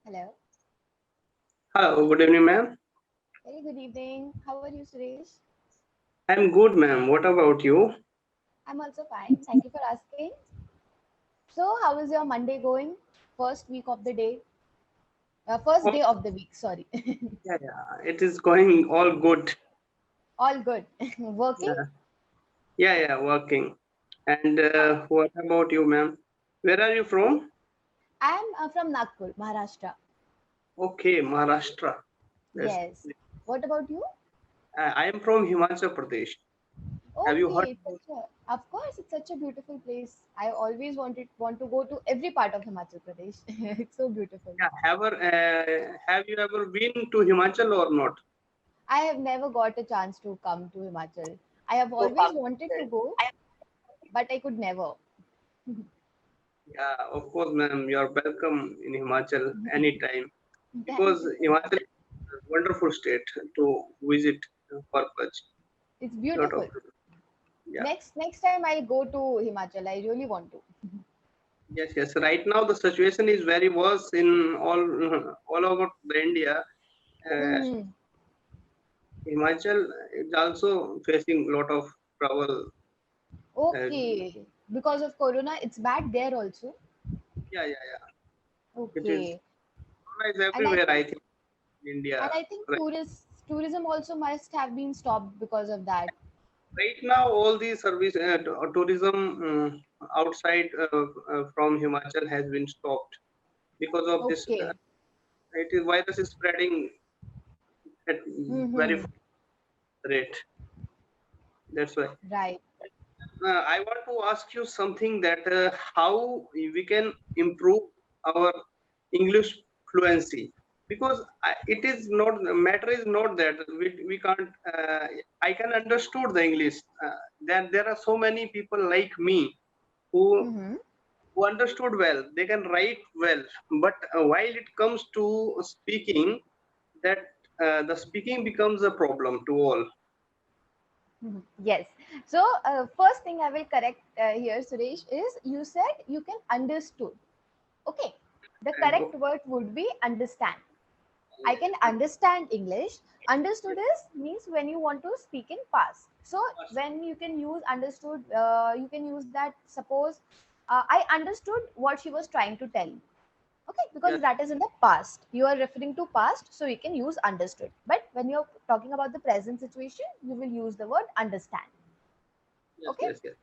Hello. Hello, good evening, ma'am. Very good evening. How are you, Suresh? I'm good, ma'am. What about you? I'm also fine. Thank you for asking. So, how is your Monday going? First week of the day. First Oh, day of the week, sorry. yeah. It is going all good. All good. Working? Yeah, yeah, working. And Oh, what about you, ma'am? Where are you from? I'm from Nagpur, Maharashtra. Okay, Maharashtra. That's. Yes. What about you? I am from Himachal Pradesh. Have you heard? Okay, of course, it's such a beautiful place. I always want to go to every part of Himachal Pradesh. It's so beautiful. Yeah, have you ever been to Himachal or not? I have never got a chance to come to Himachal. I have So, always wanted to go, but I could never. yeah, of course, ma'am. You are welcome in Himachal anytime Thank because you so much. Himachal is a wonderful state to visit purpose. It's Lot of beautiful. yeah. Next time I'll go to Himachal. I really want to. Yes, yes. Right now, the situation is very worse in all over the India. Uh, Hmm. Himachal is also facing a lot of trouble. Uh, Okay. Because of Corona, it's bad there also. yeah, yeah, yeah. It is, Okay. it's And I everywhere. I think think in India. and I think Right, tourism also must have been stopped because of that. right now, all the service tourism outside from Himachal has been stopped because of this. Okay. It is virus is spreading at very Mm-hmm. fast rate. That's why. Right. I want to ask you something that how we can improve our English fluency because it is not matter is not that we can't I can understood the English then there are so many people like me who Mm-hmm. who understood well they can write well but while it comes to speaking that the speaking becomes a problem to all. Mhm. Yes. So, first thing I will correct here, Suresh, is you said you can understood. Okay. The And correct word would be understand. I can understand English. Understood is means when you want to speak in past. So when you can use understood, you can use that. Suppose I understood what she was trying to tell me. Okay, because yes, that is in the past. You are referring to past, so you can use understood. But when you're talking about the present situation, you will use the word understand. yes, Okay, yes, yes,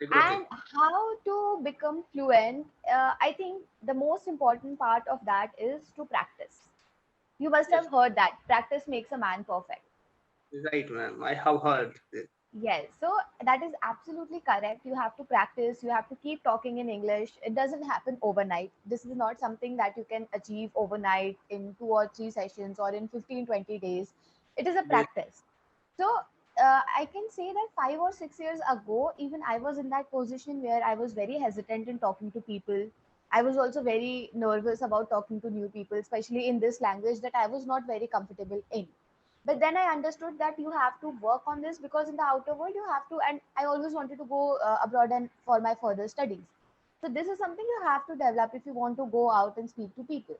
I got it. and how to become fluent? I think the most important part of that is to practice. You must Yes, have heard that practice makes a man perfect. right, ma'am. I have heard this. Yes, so that is absolutely correct. You have to practice, you have to keep talking in English. It doesn't happen overnight. This is not something that you can achieve overnight in 2 or 3 sessions or in 15, 20 days. It is a Yes, practice. So I can say that 5 or 6 years ago, even I was in that position where I was very hesitant in talking to people. I was also very nervous about talking to new people, especially in this language that I was not very comfortable in. But then I understood that you have to work on this because in the outer world you have to, and I always wanted to go abroad and for my further studies. So this is something you have to develop if you want to go out and speak to people.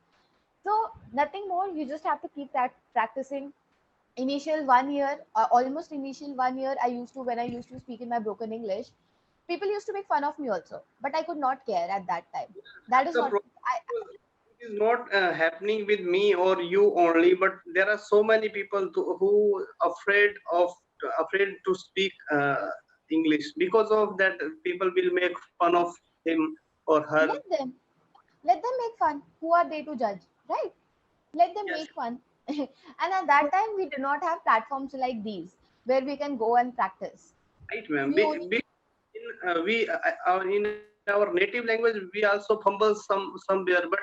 So nothing more, you just have to keep that practicing. Initial 1 year, almost initial 1 year, I used to, when I used to speak in my broken English, people used to make fun of me also, but I could not care at that time. That that's is the not problem. I. Because it is not happening with me or you only, but there are so many people who afraid to speak English because of that. People will make fun of him or her. Let them let them make fun. Who are they to judge, right? Let them Yes, make fun. And at that time we do not have platforms like these where we can go and practice. right, ma'am. We only In our native language, we also fumble somewhere, but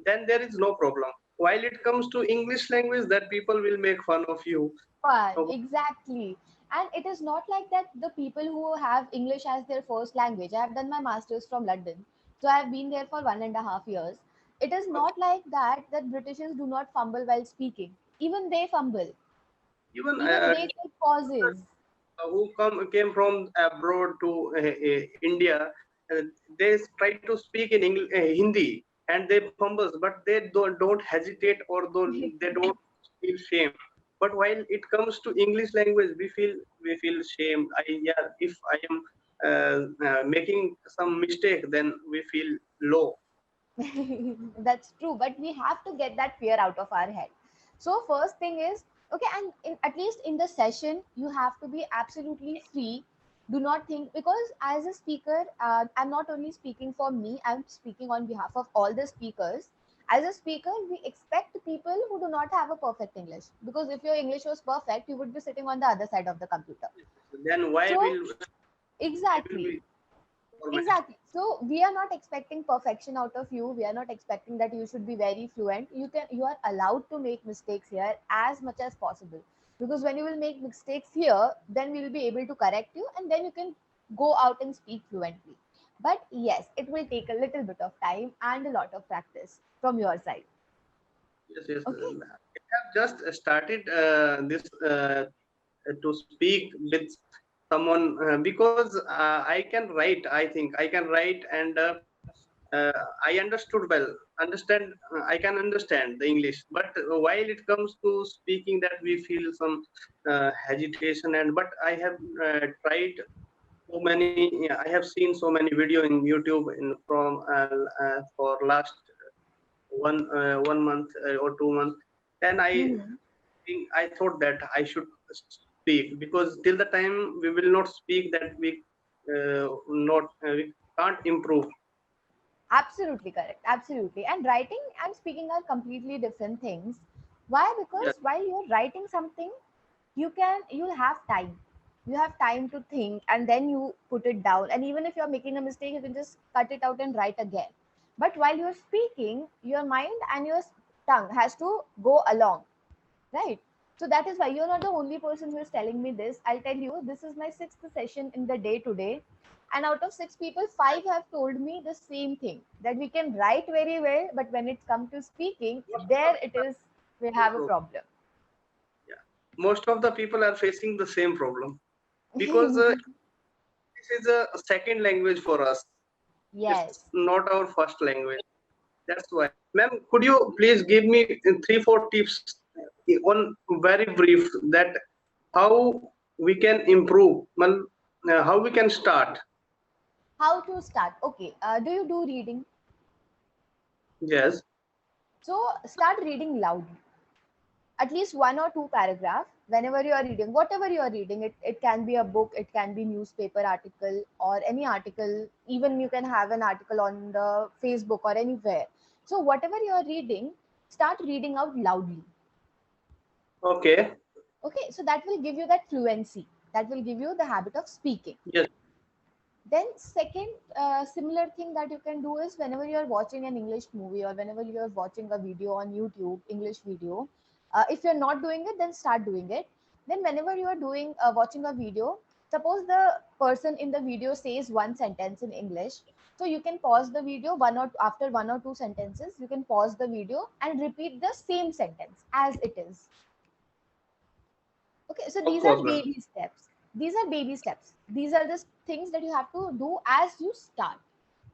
then there is no problem. While it comes to English language, that people will make fun of you. fun, So, exactly. And it is not like that the people who have English as their first language. I have done my masters from London, so I have been there for 1.5 years. It is okay. not like that Britishers do not fumble while speaking. Even they fumble. Even Even they take pauses. who came from abroad to India, they try to speak in Hindi, and they fumbles, but they don't hesitate, or they don't feel shame. But while it comes to English language, we feel shame. Yeah, if I am making some mistake, then we feel low. That's true, but we have to get that fear out of our head. So first thing is, okay, and at least in the session you have to be absolutely free. Do not think, because as a speaker, I'm not only speaking for me, I'm speaking on behalf of all the speakers. As a speaker, we expect people who do not have a perfect English, because if your English was perfect, you would be sitting on the other side of the computer. Then why So will exactly. be format? Exactly. So we are not expecting perfection out of you. We are not expecting that you should be very fluent. You are allowed to make mistakes here as much as possible. Because when you will make mistakes here, then we will be able to correct you, and then you can go out and speak fluently. But yes, it will take a little bit of time and a lot of practice from your side. Yes, yes. Okay. I have just started this to speak with someone, because I can write. I think I can write, and I understood well. Understand? I can understand the English, but while it comes to speaking, that we feel some hesitation. And but I have tried so many. I have seen so many video in YouTube in from for last 1 month or 2 months. Then Mhm. I thought that I should speak, because till the time we will not speak, that not we can't improve. Absolutely correct. Absolutely. And writing and speaking are completely different things. Why? Yes, Because while you're writing something, you'll have time. You have time to think, and then you put it down. And even if you're making a mistake, you can just cut it out and write again. But while you're speaking, your mind and your tongue has to go along, right? So that is why you're not the only person who is telling me this. I'll tell you, this is my sixth session in the day today, and out of six people, five have told me the same thing, that we can write very well, but when it's come to speaking, most of the there it people is, we same have a problem. problem. Yeah, most of the people are facing the same problem, because this is a second language for us. It's Yes. not our first language. That's why, ma'am, could you please give me 3 4 tips on very brief, that how we can improve, how we can start? How to start? Okay. Do you do reading? Yes, So start reading loudly, at least one or two paragraph whenever you are reading, whatever you are reading. It can be a book, it can be newspaper article or any article. Even you can have an article on the Facebook or anywhere. So whatever you are reading, start reading out loudly. okay, Okay, so that will give you that fluency, that will give you the habit of speaking. yes, Then second, similar thing that you can do is whenever you are watching an English movie or whenever you are watching a video on YouTube, English video, if you're not doing it, then start doing it. Then whenever you are doing watching a video, suppose the person in the video says one sentence in English, so you can pause the video, after one or two sentences, you can pause the video and repeat the same sentence as it is. Okay, so of these are course, ma'am. baby steps. These are baby steps. These are the things that you have to do as you start.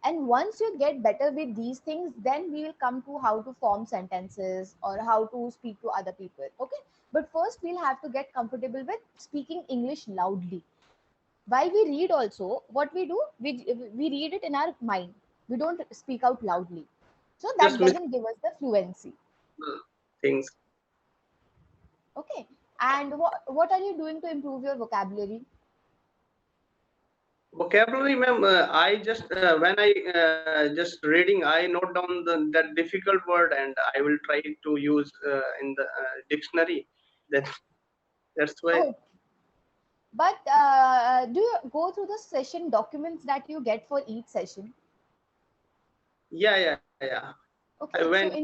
And once you get better with these things, then we will come to how to form sentences or how to speak to other people. Okay, but first we'll have to get comfortable with speaking English loudly. While we read, also, what we do, we read it in our mind. We don't speak out loudly. So that Just miss doesn't give us the fluency. things. Okay, and what are you doing to improve your vocabulary? Vocabulary, ma'am. I just when I just reading, I note down that difficult word, and I will try to use in the dictionary. Then that's why. Oh, but do you go through the session documents that you get for each session? Yeah, yeah, yeah. I Okay, went. so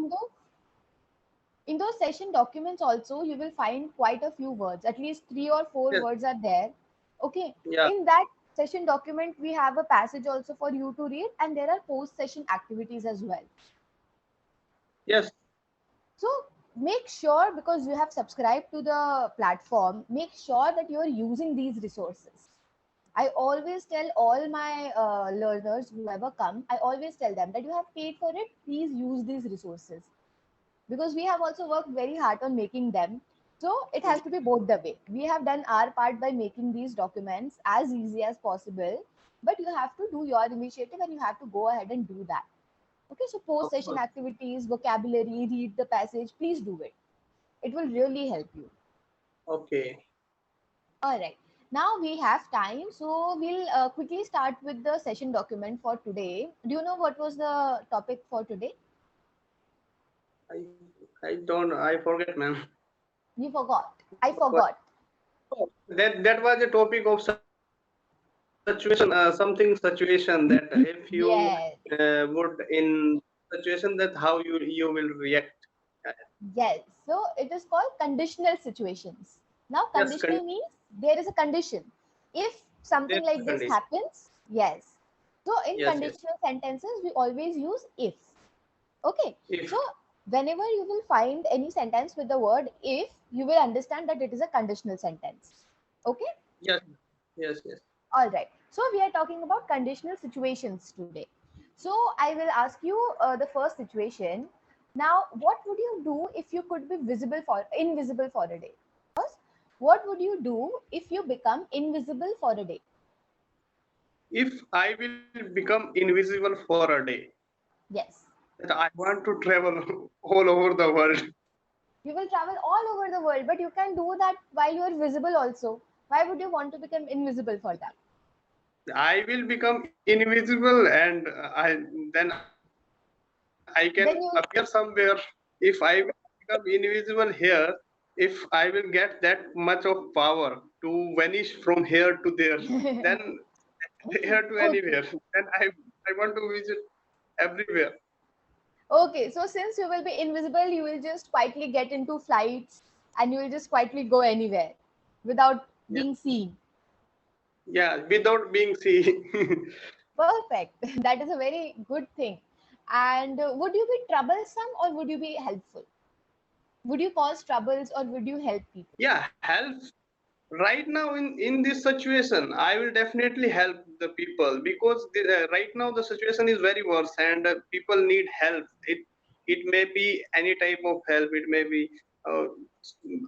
in those session documents also you will find quite a few words. At least three or four Yes, words are there. Okay, yeah, in that session document we have a passage also for you to read, and there are post session activities as well. yes. So make sure, because you have subscribed to the platform, make sure that you are using these resources. I always tell all my learners, whoever come, I always tell them that you have paid for it, please use these resources, because we have also worked very hard on making them. So it has to be both the way. We have done our part by making these documents as easy as possible, but you have to do your initiative and you have to go ahead and do that. Okay, so post Of session course. activities, vocabulary, read the passage, please do it. It will really help you. Okay. All right. Now we have time, so we'll quickly start with the session document for today. Do you know what was the topic for today? I I don't, I forget, ma'am. You forgot. I What was, forgot. oh, that was a topic of situation, something situation that if you Yes. would in situation that how you will react. Uh, Yes. So it is called conditional situations. Now, Yes, conditional means there is a condition. If there something is a like this condition. happens, yes. So in Yes, yes. conditional sentences, we always use if. Okay. So If whenever you will find any sentence with the word if, you will understand that it is a conditional sentence. Okay. yes, yes, yes. All right. So we are talking about conditional situations today. So I will ask you the first situation. Now, what would you do if you could be visible for invisible for a day? First, what would you do if you become invisible for a day? If I will become invisible for a day, Yes, that I want to travel all over the world. you will travel all over the world, but you can do that while you are visible also. Why would you want to become invisible for that? I will become invisible, and then I can appear somewhere. Then you If I will become invisible here, if I will get that much of power to vanish from here to there, then here to anywhere, okay. then I want to visit everywhere. Okay, so since you will be invisible, you will just quietly get into flights and you will just quietly go anywhere without Yes. being seen. Yeah, without being seen. Perfect. That is a very good thing. And would you be troublesome or would you be helpful? Would you cause troubles or would you help people? Yeah, help. Right now in this situation, I will definitely help the people, because right now the situation is very worse, and people need help. It may be any type of help. It may be uh,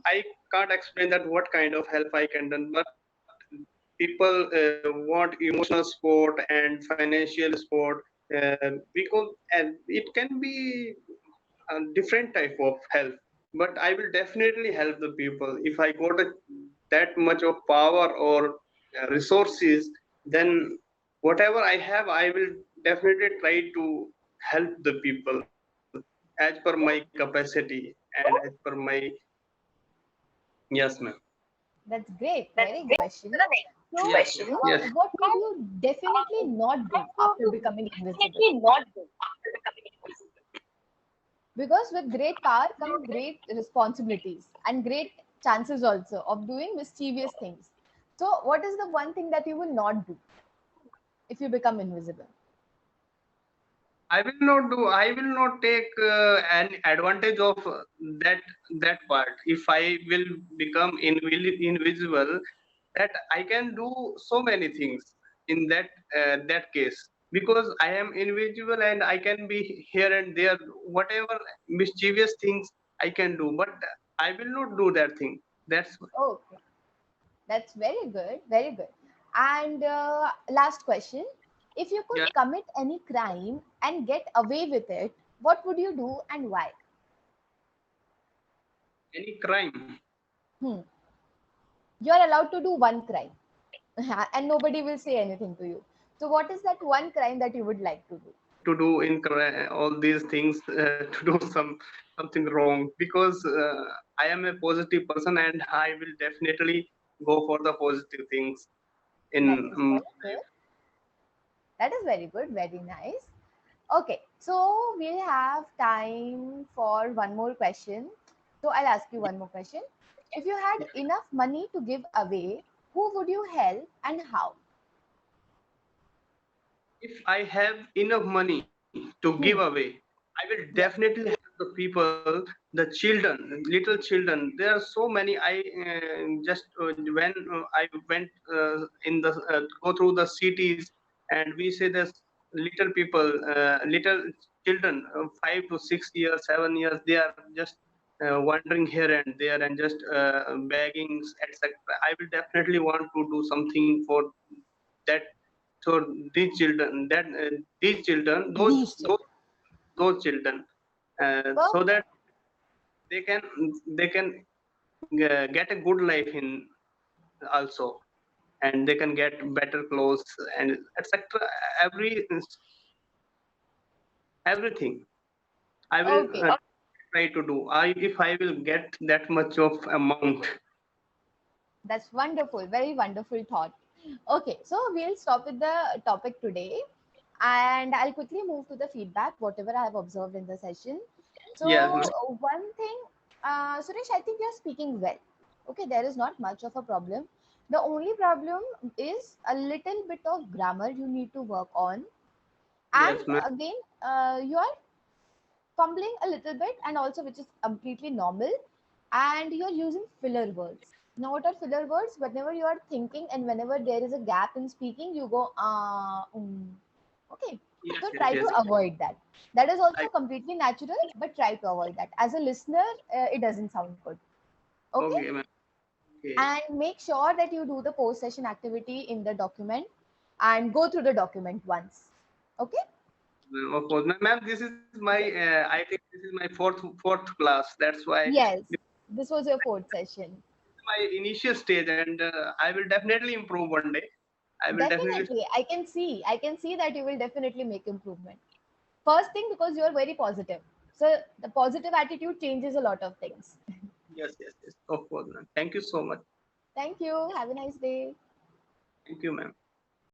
I can't explain that what kind of help I can do, but people want emotional support and financial support, because and it can be a different type of help, but I will definitely help the people if I got that much of power or resources. Then whatever I have, I will definitely try to help the people as per my capacity and as per my. Yes, ma'am. That's great. Very good question. So, Yes, yes, yes. what would you definitely not do after becoming invisible? Because with great power come great responsibilities and great chances also of doing mischievous things. So, what is the one thing that you will not do if you become invisible? I will not do. I will not take an advantage of that part. If I will become invisible, that I can do so many things in that case, because I am invisible and I can be here and there. Whatever mischievous things I can do, but I will not do that thing. That's why. Okay, that's very good, very good. And last question: if you could Yeah, commit any crime and get away with it, what would you do and why? any crime. Hmm. You're allowed to do one crime, and nobody will say anything to you. So, what is that one crime that you would like to do? To do all these things, to do something wrong, because I am a positive person and I will definitely go for the positive things in That is very good. life. That is very good. Very nice. Okay, so we have time for one more question. So I'll ask you one more question. If you had enough money to give away, who would you help and how? If I have enough money to give Hmm. away, I will Yes. definitely help the people, the children, little children. There are so many. I just when I went in the go through the cities, and we say this little people, little children, 5 to 6 years, 7 years. They are just wandering here and there and just begging, etc. I will definitely want to do something for that. So these children, these children, These children. those children, so Perfect. that they can they can get a good life in also, and they can get better clothes and etc. every Everything I will Okay. try to do. If I will get that much of amount. That's wonderful. Very wonderful thought. Okay, so we'll stop with the topic today and I'll quickly move to the feedback, whatever I have observed in the session. So, Yes, ma'am. one thing, Suresh, I think you're speaking well. Okay, there is not much of a problem. The only problem is a little bit of grammar you need to work on. And Yes, ma'am. again, you are fumbling a little bit, and also which is completely normal, and you're using filler words. Now what are filler words? Whenever you are thinking and whenever there is a gap in speaking, you go okay. Yes, So yes, try to yes. avoid that. That is also I, completely natural, but try to avoid that. As a listener, it doesn't sound good. Okay. okay, ma'am. Okay. And make sure that you do the post session activity in the document and go through the document once. Okay. Ma'am, of course, ma'am. This is my. Yes. I think this is my fourth class. That's why Yes, this was your fourth session. my initial stage, and I will definitely improve one day. I will definitely. Definitely, I can see that you will definitely make improvement. First thing, because you are very positive. So the positive attitude changes a lot of things. Yes, yes, yes. Of course, ma'am. Thank you so much. Thank you. Have a nice day. Thank you, ma'am.